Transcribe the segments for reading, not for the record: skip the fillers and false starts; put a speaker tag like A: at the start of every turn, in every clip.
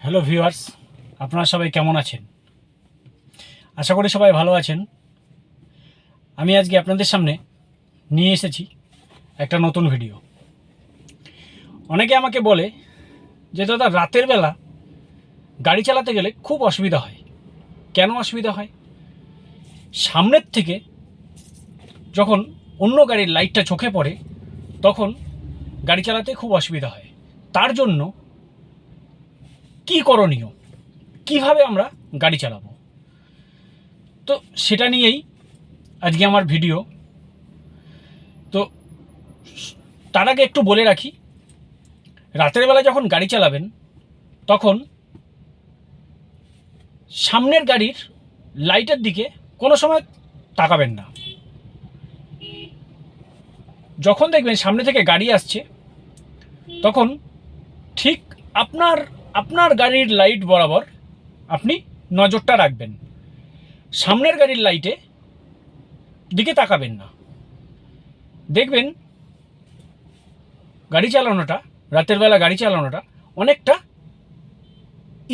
A: Hello viewers, আপনারা সবাই কেমন আছেন? আশা করি সবাই ভালো আছেন। আমি আজকে আপনাদের সামনে নিয়ে এসেছি একটা নতুন ভিডিও। অনেকে আমাকে বলে যে দাদা, রাতের বেলা গাড়ি চালাতে গেলে খুব অসুবিধা হয়। কেন অসুবিধা হয়? সামনের থেকে যখন অন্য গাড়ির লাইটটা চোখে পড়ে তখন গাড়ি চালাতে খুব অসুবিধা হয়। তার জন্য কী করণীয়, কিভাবে আমরা গাড়ি চালাবো, তো সেটা নিয়েই আজকে আমার ভিডিও। তো তার আগে একটু বলে রাখি, রাতের বেলা যখন গাড়ি চালাবেন তখন সামনের গাড়ির লাইটের দিকে কোনো সময় তাকাবেন না। যখন দেখবেন সামনে থেকে গাড়ি আসছে তখন ঠিক আপনার গাড়ির লাইট বরাবর আপনি নজরটা রাখবেন। সামনের গাড়ির লাইটে দিকে তাকাবেন না। দেখবেন গাড়ি চালানোটা, রাতের বেলা গাড়ি চালানোটা অনেকটা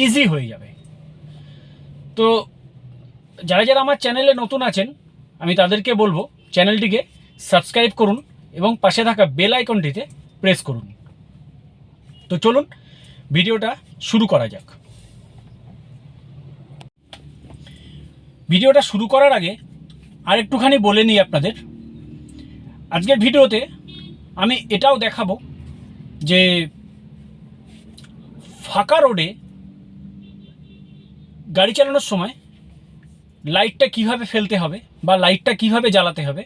A: ইজি হয়ে যাবে। তো যারা যারা আমার চ্যানেলে নতুন আছেন আমি তাদেরকে বলবো চ্যানেলটিকে সাবস্ক্রাইব করুন এবং পাশে থাকা বেল আইকনটিতে প্রেস করুন। তো চলুন ভিডিওটা শুরু করা যাক। ভিডিওটা শুরু করার আগে আর একটুখানি বলে নিই আপনাদের, আজকের ভিডিওতে আমি এটাও দেখাবো যে ফাঁকা রোডে গাড়ি চালানোর সময় লাইটটা কিভাবে ফেলতে হবে বা লাইটটা কিভাবে জ্বালাতে হবে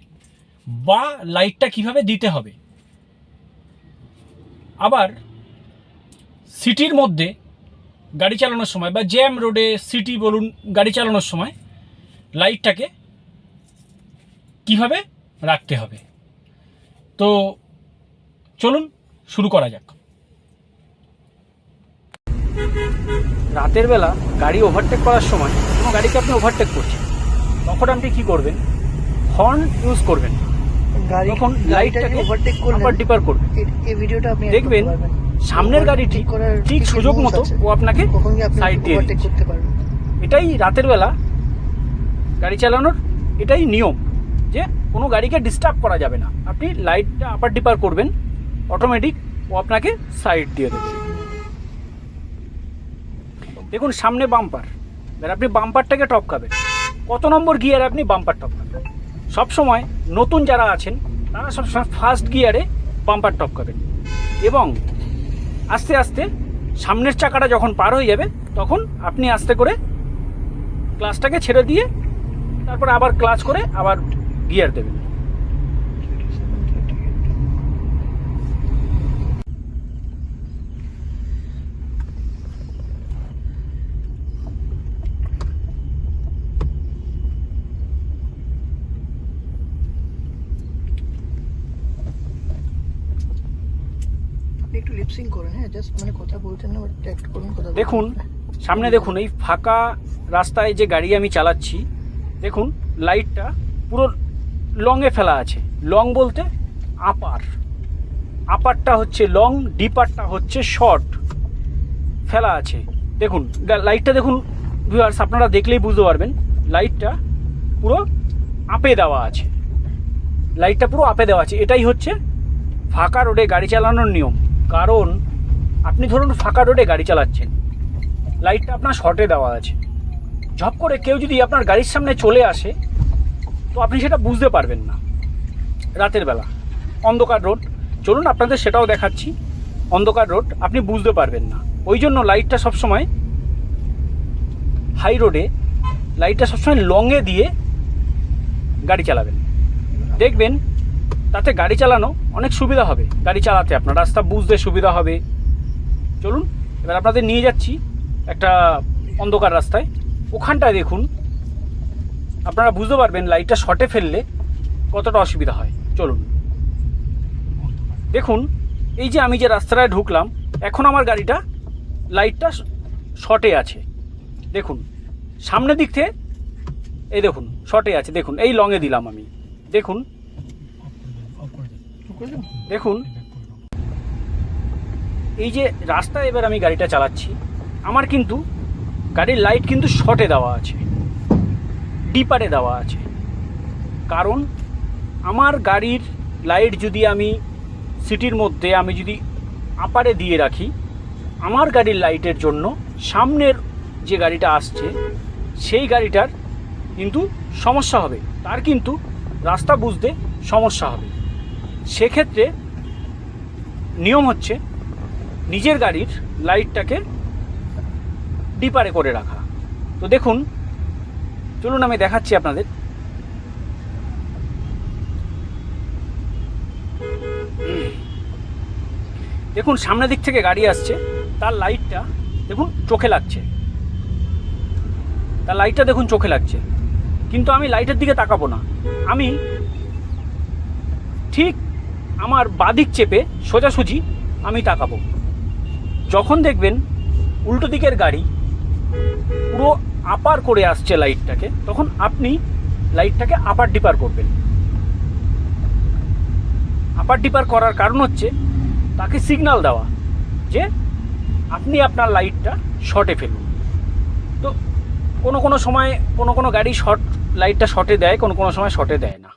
A: বা লাইটটা কিভাবে দিতে হবে। আবার সিটির মধ্যে গাড়ি চালানোর সময় বা জ্যাম রোডে সিটি বলুন গাড়ি চালানোর সময় লাইটটাকে কিভাবে রাখতে হবে। তো চলুন শুরু করা যাক। রাতের বেলা গাড়ি ওভারটেক করার সময় কোনো গাড়িকে আপনি ওভারটেক করছেন, তখন আপনি কী করবেন? হর্ন ইউজ করবেন। তখন লাইটটাকে আবার ডিপার করবেন। দেখবেন সামনের গাড়িটি ঠিক সুযোগ মতো ও আপনাকে সাইড দিয়ে দিচ্ছে। এটাই রাতের বেলা গাড়ি চালানোর এটাই নিয়ম, যে কোনো গাড়িকে ডিস্টার্ব করা যাবে না। আপনি লাইটটা আপার ডিপার করবেন, অটোমেটিক ও আপনাকে সাইড দিয়ে দেবে। দেখুন সামনে বাম্পার, এবার আপনি বাম্পারটাকে টপকাবেন। কত নম্বর গিয়ারে আপনি বাম্পার টপকাবেন? সবসময় নতুন যারা আছেন তারা সবসময় ফার্স্ট গিয়ারে বাম্পার টপকাবেন এবং আস্তে আস্তে সামনের চাকাটা যখন পার হয়ে যাবে তখন আপনি আস্তে করে ক্লাচটাকে ছেড়ে দিয়ে তারপর আবার ক্লাচ করে আবার গিয়ার দেবেন।
B: একটু লিপসিং করুন, হ্যাঁ, জাস্ট মানে কথা বলছেন না, বাট ট্যাক্ট করুন, কথা বলুন।
A: দেখুন সামনে দেখুন, এই ফাঁকা রাস্তায় যে গাড়ি আমি চালাচ্ছি, দেখুন লাইটটা পুরো লংয়ে ফেলা আছে। লং বলতে আপারটা হচ্ছে লং, ডিপারটা হচ্ছে শর্ট ফেলা আছে। দেখুন লাইটটা দেখুন ভিউয়ার্স, আপনারা দেখলেই বুঝতে পারবেন লাইটটা পুরো আপে দেওয়া আছে। লাইটটা পুরো আপে দেওয়া আছে। এটাই হচ্ছে ফাঁকা রোডে গাড়ি চালানোর নিয়ম। কারণ আপনি ধরুন ফাঁকা রোডে গাড়ি চালাচ্ছেন, লাইটটা আপনার শর্টে দেওয়া আছে। ঝপ করে কেউ যদি আপনার গাড়ির সামনে চলে আসে তো আপনি সেটা বুঝতে পারবেন না। রাতের বেলা অন্ধকার রোড, চলুন আপনাদের সেটাও দেখাচ্ছি। অন্ধকার রোড আপনি বুঝতে পারবেন না, ওই জন্য লাইটটা সবসময় হাই রোডে লাইটটা সবসময় লংয়ে দিয়ে গাড়ি চালাবেন। দেখবেন তাতে গাড়ি চালানো অনেক সুবিধা হবে। গাড়ি চালাতে আপনার রাস্তা বুঝতে সুবিধা হবে। চলুন এবার আপনাদের নিয়ে যাচ্ছি একটা অন্ধকার রাস্তায়। ওখানটায় দেখুন, আপনারা বুঝতে পারবেন লাইটটা শর্টে ফেললে কতটা অসুবিধা হয়। চলুন দেখুন, এই যে আমি যে রাস্তাটায় ঢুকলাম, এখন আমার গাড়িটা লাইটটা শর্টে আছে। দেখুন সামনের দিক থেকে এই দেখুন শর্টে আছে। দেখুন এই লংয়ে দিলাম আমি। দেখুন দেখুন এই যে রাস্তায় এবার আমি গাড়িটা চালাচ্ছি, আমার কিন্তু গাড়ির লাইট কিন্তু শর্টে দেওয়া আছে, ডিপারে দেওয়া আছে। কারণ আমার গাড়ির লাইট যদি আমি সিটির মধ্যে আমি যদি আপারে দিয়ে রাখি, আমার গাড়ির লাইটের জন্য সামনের যে গাড়িটা আসছে সেই গাড়িটার কিন্তু সমস্যা হবে, তার কিন্তু রাস্তা বুঝতে সমস্যা হবে। সেক্ষেত্রে নিয়ম হচ্ছে নিজের গাড়ির লাইটটাকে ডিপারে করে রাখা। তো দেখুন, চলুন আমি দেখাচ্ছি আপনাদের। দেখুন সামনের দিক থেকে গাড়ি আসছে, তার লাইটটা দেখুন চোখে লাগছে, তার লাইটটা দেখুন চোখে লাগছে, কিন্তু আমি লাইটের দিকে তাকাবো না। আমি ঠিক আমার বাদিক চেপে সোজাসুজি আমি তাকাবো। যখন দেখবেন উল্টো দিকের গাড়ি পুরো আপার করে আসছে লাইটটাকে, তখন আপনি লাইটটাকে আপার ডিপার করবেন। আপার ডিপার করার কারণ হচ্ছে তাকে সিগন্যাল দেওয়া যে আপনি আপনার লাইটটা শর্টে ফেলুন। তো কোনো সময় কোনো গাড়ি শর্ট লাইটটা শর্টে দেয়, কোনো সময় শর্টে দেয় না।